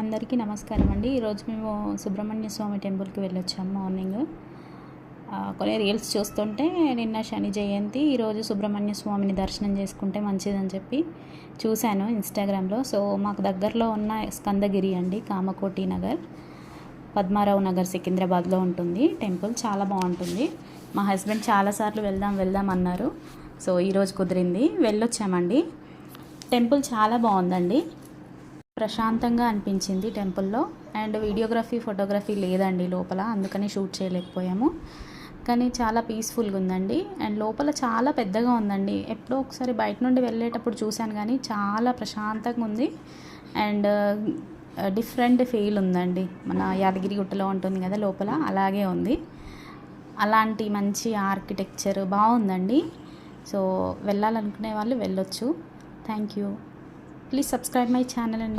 అందరికీ నమస్కారం అండి. ఈరోజు మేము సుబ్రహ్మణ్య స్వామి టెంపుల్కి వెళ్ళొచ్చాము మార్నింగ్. కొన్ని రీల్స్ చూస్తుంటే నిన్న శని జయంతి, ఈరోజు సుబ్రహ్మణ్య స్వామిని దర్శనం చేసుకుంటే మంచిదని చెప్పి చూశాను ఇన్స్టాగ్రామ్లో. సో మాకు దగ్గరలో ఉన్న స్కందగిరి అండి, కామకోటి నగర్, పద్మారావు నగర్, సికింద్రాబాద్లో ఉంటుంది టెంపుల్. చాలా బాగుంటుంది. మా హస్బెండ్ చాలాసార్లు వెళ్దాం అన్నారు. సో ఈరోజు కుదిరింది, వెళ్ళొచ్చామండి. టెంపుల్ చాలా బాగుందండి, ప్రశాంతంగా అనిపించింది టెంపుల్లో. అండ్ వీడియోగ్రఫీ, ఫోటోగ్రఫీ లేదండి లోపల, అందుకని షూట్ చేయలేకపోయాము. కానీ చాలా పీస్ఫుల్గా ఉందండి. అండ్ లోపల చాలా పెద్దగా ఉందండి. ఎప్పుడో ఒకసారి బయట నుండి వెళ్ళేటప్పుడు చూశాను, కానీ చాలా ప్రశాంతంగా ఉంది. అండ్ డిఫరెంట్ ఫీల్ ఉందండి. మన యాదగిరి గుట్టలో ఉంటుంది కదా లోపల, అలాగే ఉంది. అలాంటి మంచి ఆర్కిటెక్చర్ బాగుందండి. సో వెళ్ళాలనుకునే వాళ్ళు వెళ్ళొచ్చు. Thank you. Please subscribe my channel అండి.